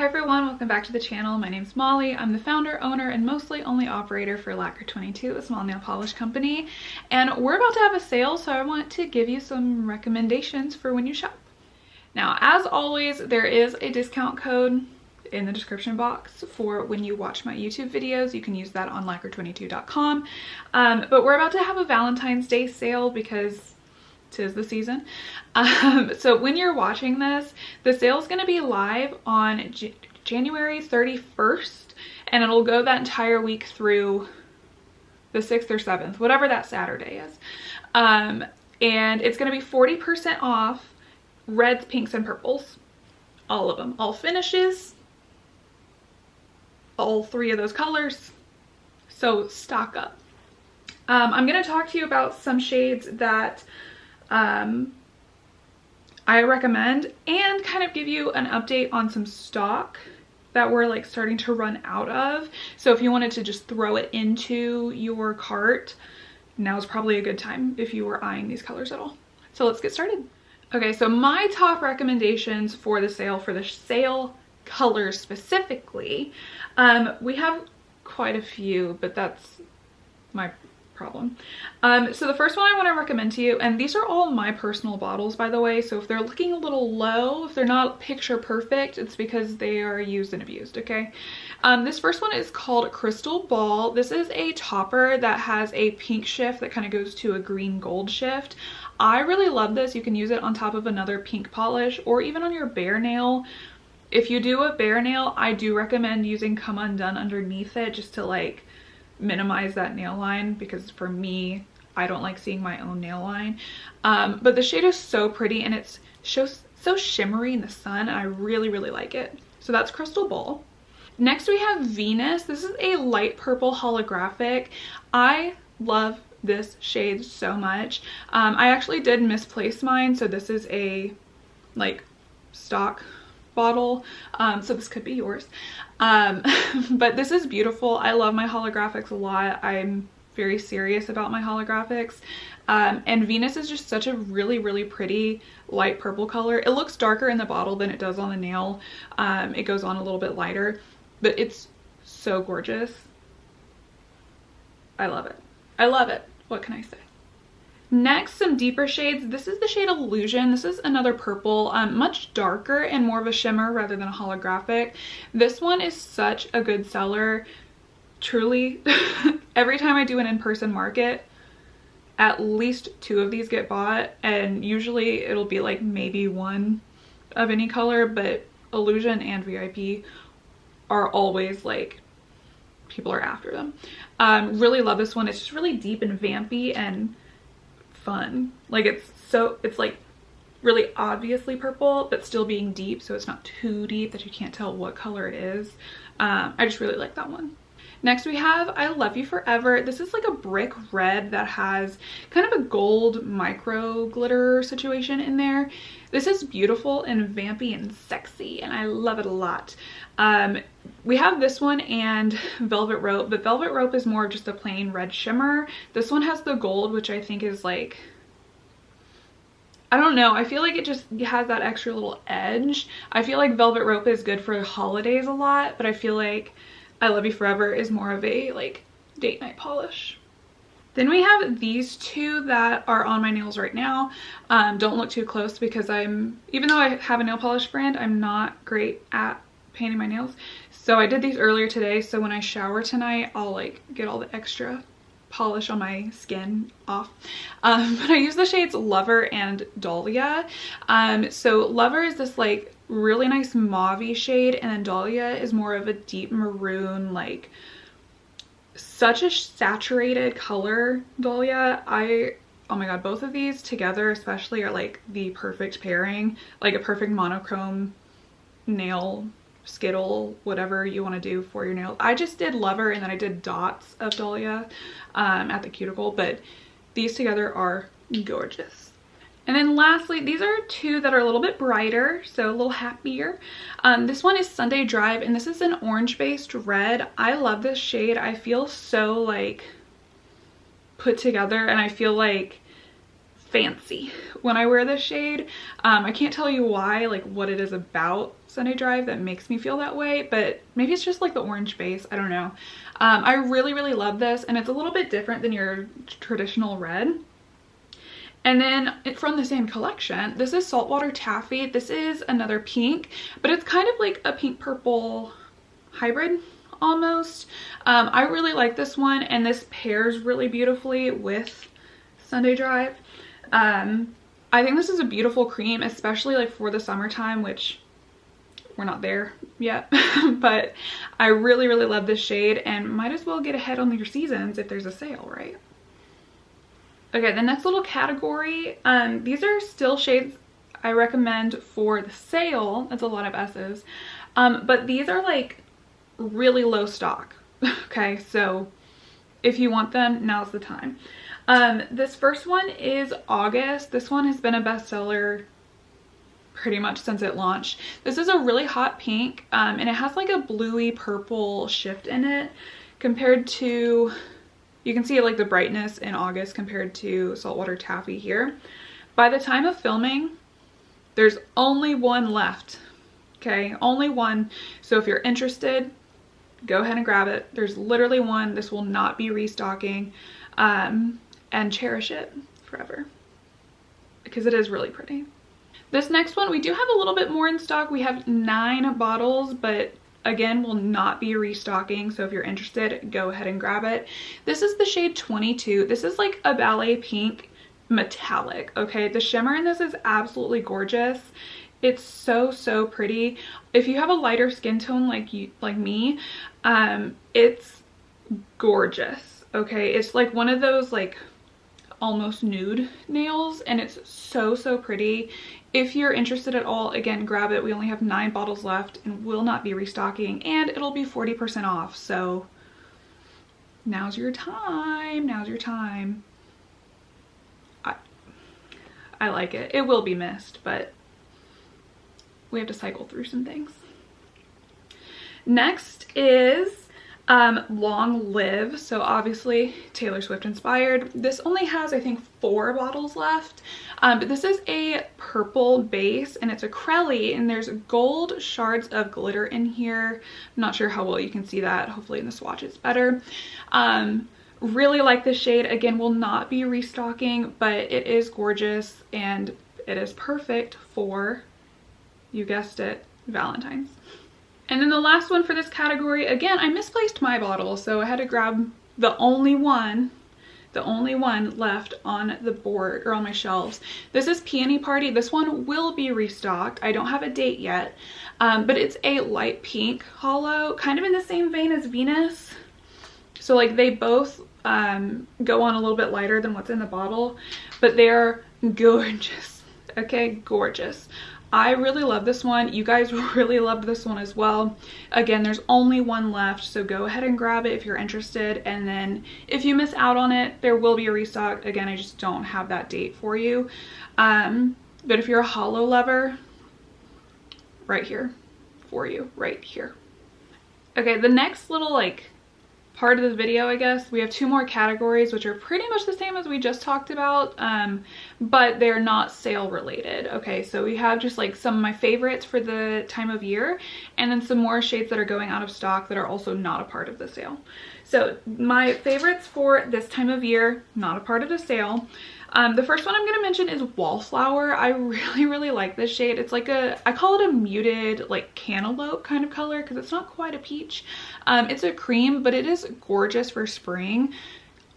Hi everyone, welcome back to the channel. My name's Molly. I'm the founder, owner, and mostly only operator for Lacquer 22, a small nail polish company. And we're about to have a sale, so I want to give you some recommendations for when you shop. Now, as always, there is a discount code in the description box for when you watch my YouTube videos. You can use that on lacquer22.com. But we're about to have a Valentine's Day sale because 'tis the season. So when you're watching this, the sale is going to be live on January 31st, and it'll go that entire week through the 6th or 7th, whatever that Saturday is. And it's going to be 40% off reds, pinks, and purples. All of them. All finishes. All three of those colors. So stock up. I'm going to talk to you about some shades that I recommend and kind of give you an update on some stock that we're like starting to run out of. So if you wanted to just throw it into your cart, now is probably a good time if you were eyeing these colors at all. So let's get started. Okay, so my top recommendations for the sale colors specifically, we have quite a few, but that's my problem. So the first one I want to recommend to you, and these are all my personal bottles, by the way, so if they're looking a little low, if they're not picture perfect, it's because they are used and abused, okay? This first one is called Crystal Ball. This is a topper that has a pink shift that kind of goes to a green gold shift. I really love this. You can use it on top of another pink polish or even on your bare nail. If you do a bare nail, I do recommend using Come Undone underneath it just to like minimize that nail line, because for me, I don't like seeing my own nail line. But the shade is so pretty and it's so shimmery in the sun, and I really like it. So that's Crystal Ball. Next we have Venus. This is a light purple holographic. I love this shade so much. I actually did misplace mine, so this is a like stock bottle, so this could be yours. But this is beautiful. I love my holographics a lot. I'm very serious about my holographics. And Venus is just such a really pretty light purple color. It looks darker in the bottle than it does on the nail. It goes on a little bit lighter, but it's so gorgeous. I love it. I love it. What can I say? Next, some deeper shades. This is the shade Illusion. This is another purple, much darker and more of a shimmer rather than a holographic. This one is such a good seller. Truly, every time I do an in-person market, at least 2 of these get bought, and usually it'll be like maybe 1 of any color, but Illusion and VIP are always like, people are after them. Really love this one. It's just really deep and vampy and fun. Like it's like really obviously purple but still being deep, so it's not too deep that you can't tell what color it is. I just really like that one. Next we have I Love You Forever. This is like a brick red that has kind of a gold micro glitter situation in there. This is beautiful and vampy and sexy, and I love it a lot. We have this one and Velvet Rope, but Velvet Rope is more of just a plain red shimmer. This one has the gold, which I think is like, I don't know, I feel like it just has that extra little edge. I feel like Velvet Rope is good for holidays a lot, but I feel like I Love You Forever is more of a like date night polish. Then we have these two that are on my nails right now. Don't look too close because even though I have a nail polish brand, I'm not great at painting my nails. So I did these earlier today, so when I shower tonight, I'll like get all the extra polish on my skin off. But I use the shades Lover and Dahlia. So Lover is this like really nice mauve-y shade, and then Dahlia is more of a deep maroon, like such a saturated color. Dahlia, oh my god, both of these together especially are like the perfect pairing, like a perfect monochrome nail skittle, whatever you want to do for your nails. I just did Lover and then I did dots of Dahlia at the cuticle, but these together are gorgeous. And then lastly, these are 2 that are a little bit brighter, so a little happier. This one is Sunday Drive, and this is an orange based red. I love this shade. I feel so like put together, and I feel like fancy when I wear this shade. I can't tell you why, like what it is about Sunday Drive that makes me feel that way, but maybe it's just like the orange base, I don't know. I really love this, and it's a little bit different than your traditional red. And then from the same collection, this is Saltwater Taffy. This is another pink, but it's kind of like a pink purple hybrid almost. I really like this one, and this pairs really beautifully with Sunday Drive. I think this is a beautiful cream, especially like for the summertime, which we're not there yet, but I really love this shade, and might as well get ahead on your seasons if there's a sale, right? Okay, the next little category, these are still shades I recommend for the sale. It's a lot of S's, but these are like really low stock. Okay, so if you want them, now's the time. This first one is August. This one has been a bestseller pretty much since it launched. This is a really hot pink, and it has like a bluey purple shift in it compared to, you can see like the brightness in August compared to Saltwater Taffy here. By the time of filming, there's only one left. Okay, only one. So if you're interested, go ahead and grab it. There's literally one. This will not be restocking, and cherish it forever because it is really pretty. This next one, we do have a little bit more in stock. We have 9 bottles, but again, will not be restocking. So if you're interested, go ahead and grab it. This is the shade 22. This is like a ballet pink metallic. Okay, the shimmer in this is absolutely gorgeous. It's so pretty. If you have a lighter skin tone like me, it's gorgeous. Okay, it's like one of those like almost nude nails, and it's so pretty. If you're interested at all, again, grab it. We only have 9 bottles left and will not be restocking, and it'll be 40% off. So now's your time. Now's your time. I like it. It will be missed, but we have to cycle through some things. Next is Long Live. So obviously Taylor Swift inspired. This only has, I think, 4 bottles left, but this is a purple base, and it's acrylic, and there's gold shards of glitter in here. I'm not sure how well you can see that. Hopefully in the swatch it's better. Really like this shade. Again, will not be restocking, but it is gorgeous, and it is perfect for, you guessed it, Valentine's. And then the last one for this category, again, I misplaced my bottle, so I had to grab the only one left on the board or on my shelves. This is Peony Party. This one will be restocked. I don't have a date yet, but it's a light pink hollow, kind of in the same vein as Venus. So like they both go on a little bit lighter than what's in the bottle, but they're gorgeous. Okay, gorgeous. I really love this one. You guys really loved this one as well. Again, there's only one left, so go ahead and grab it if you're interested. And then if you miss out on it, there will be a restock. Again, I just don't have that date for you. But if you're a hollow lover, right here for you, right here. Okay, the next little like part of this video, I guess, we have 2 more categories, which are pretty much the same as we just talked about, but they're not sale related. Okay, so we have just like some of my favorites for the time of year, and then some more shades that are going out of stock that are also not a part of the sale. So my favorites for this time of year, not a part of the sale. The first one I'm going to mention is Wallflower. I really like this shade. It's like I call it a muted like cantaloupe kind of color because it's not quite a peach. It's a cream, but it is gorgeous for spring.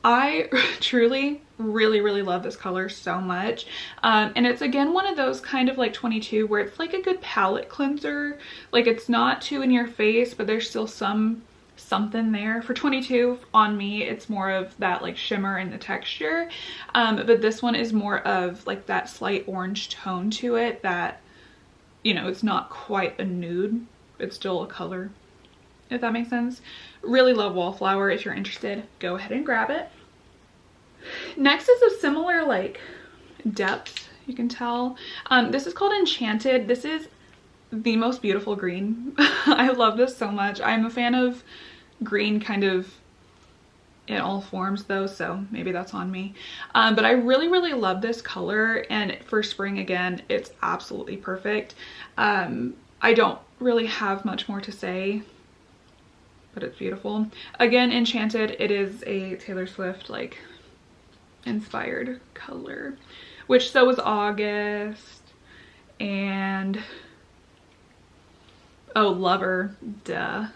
I truly really love this color so much. And it's again one of those kind of like 22 where it's like a good palette cleanser. Like it's not too in your face, but there's still something there. For 22 on me, it's more of that like shimmer in the texture, but this one is more of like that slight orange tone to it that, you know, it's not quite a nude, it's still a color, if that makes sense. Really love Wallflower. If you're interested, go ahead and grab it. Next is a similar like depth, you can tell. This is called Enchanted. This is the most beautiful green. I love this so much. I'm a fan of green kind of in all forms though, so maybe that's on me. But I really love this color, and for spring again, it's absolutely perfect. I don't really have much more to say, but it's beautiful. Again, Enchanted, it is a Taylor Swift like inspired color, which so was August, and oh, Lover, duh.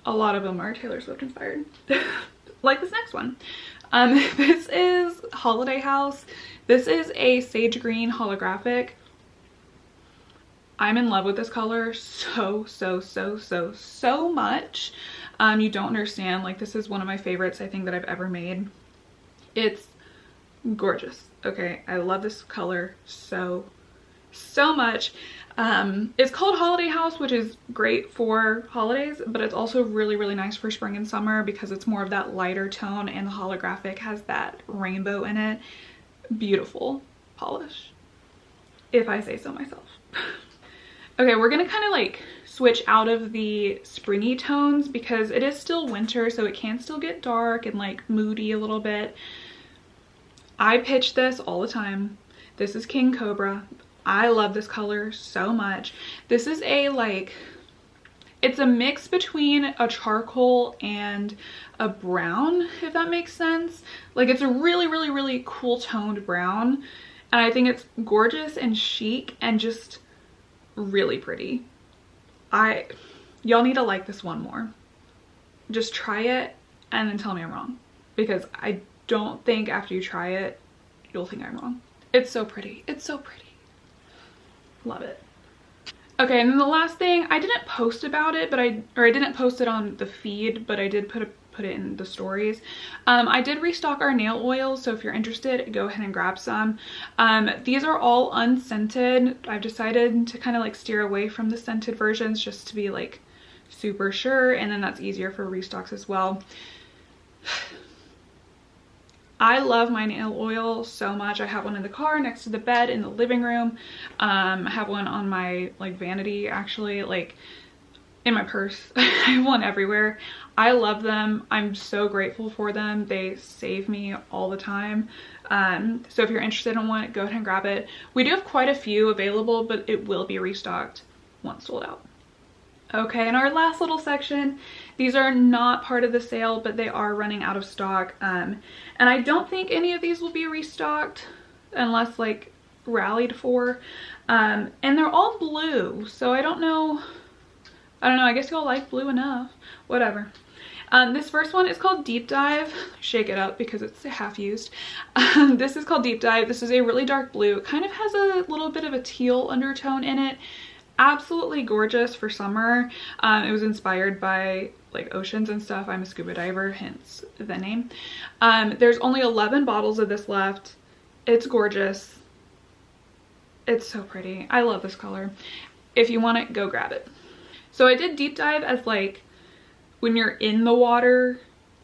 A lot of them are Taylor Swift inspired. Like this next one. This is Holiday House. This is a sage green holographic. I'm in love with this color so much. You don't understand. Like, this is one of my favorites I think that I've ever made. It's gorgeous. Okay, I love this color so much. It's called Holiday House, which is great for holidays, but it's also really nice for spring and summer because it's more of that lighter tone, and the holographic has that rainbow in it. Beautiful polish, if I say so myself. Okay, we're gonna kind of like switch out of the springy tones because it is still winter, so it can still get dark and like moody a little bit. I pitch this all the time. This is King Cobra. I love this color so much. This is a like, it's a mix between a charcoal and a brown, if that makes sense. Like, it's a really cool toned brown, and I think it's gorgeous and chic and just really pretty. Y'all need to like this one more. Just try it and then tell me I'm wrong, because I don't think after you try it you'll think I'm wrong. It's so pretty. It's so pretty. Love it. Okay, and then the last thing, I didn't post about it, but I didn't post it on the feed, but I did put it in the stories. I did restock our nail oils, so if you're interested, go ahead and grab some. These are all unscented. I've decided to kind of like steer away from the scented versions just to be like super sure, and then that's easier for restocks as well. I love my nail oil so much. I have one in the car, next to the bed, in the living room. I have one on my like vanity, actually, like in my purse. I have one everywhere. I love them. I'm so grateful for them. They save me all the time. So if you're interested in one, go ahead and grab it. We do have quite a few available, but it will be restocked once sold out. Okay, and our last little section, these are not part of the sale, but they are running out of stock. And I don't think any of these will be restocked unless like rallied for. And they're all blue, so I don't know, I guess y'all like blue enough. Whatever. This first one is called Deep Dive. Shake it up because it's half used. This is called Deep Dive. This is a really dark blue. It kind of has a little bit of a teal undertone in it. Absolutely gorgeous for summer. It was inspired by like oceans and stuff. I'm a scuba diver, hence the name. There's only 11 bottles of this left. It's gorgeous. It's so pretty. I love this color. If you want it, go grab it. So I did Deep Dive as like when you're in the water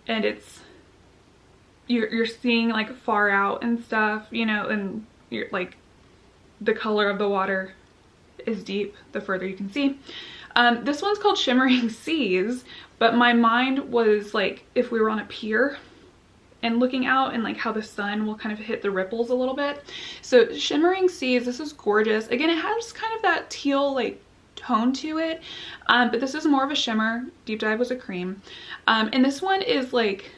and it's you're seeing like far out and stuff, you know, and you're like the color of the water is deep the further you can see. This one's called Shimmering Seas, but my mind was like if we were on a pier and looking out and like how the sun will kind of hit the ripples a little bit. So Shimmering Seas, this is gorgeous. Again, it has kind of that teal like tone to it, but this is more of a shimmer. Deep Dive was a cream. And this one is like,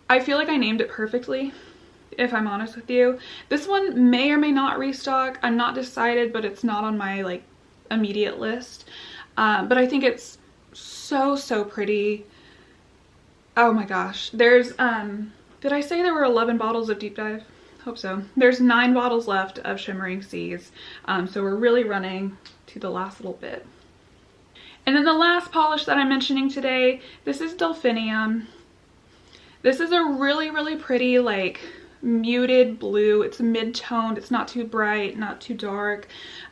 I feel like I named it perfectly, if I'm honest with you. This one may or may not restock. I'm not decided, but it's not on my like immediate list. But I think it's so pretty. Oh my gosh. There's did I say there were 11 bottles of Deep Dive? Hope so. There's 9 bottles left of Shimmering Seas. So we're really running to the last little bit. And then the last polish that I'm mentioning today, this is Delphinium. This is a really pretty like muted blue. It's mid-toned. It's not too bright, not too dark.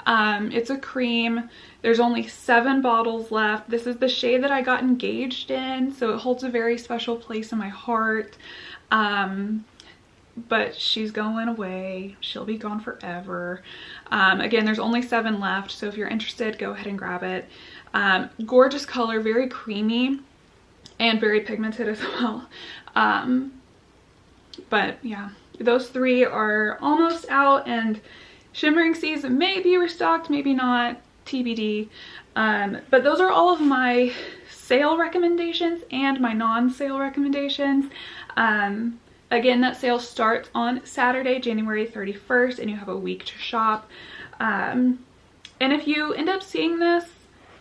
It's a cream. There's only 7 bottles left. This is the shade that I got engaged in, so it holds a very special place in my heart. but she's going away. She'll be gone forever. Again, there's only 7 left, so if you're interested, go ahead and grab it. Gorgeous color, very creamy and very pigmented as well. But yeah, those 3 are almost out, and Shimmering Seas may be restocked, maybe not, TBD. But those are all of my sale recommendations and my non-sale recommendations. Again, that sale starts on Saturday, January 31st, and you have a week to shop. And if you end up seeing this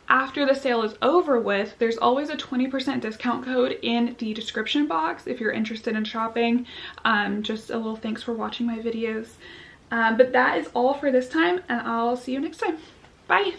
after the sale is over with, there's always a 20% discount code in the description box if you're interested in shopping. Just a little thanks for watching my videos. But that is all for this time, and I'll see you next time. Bye!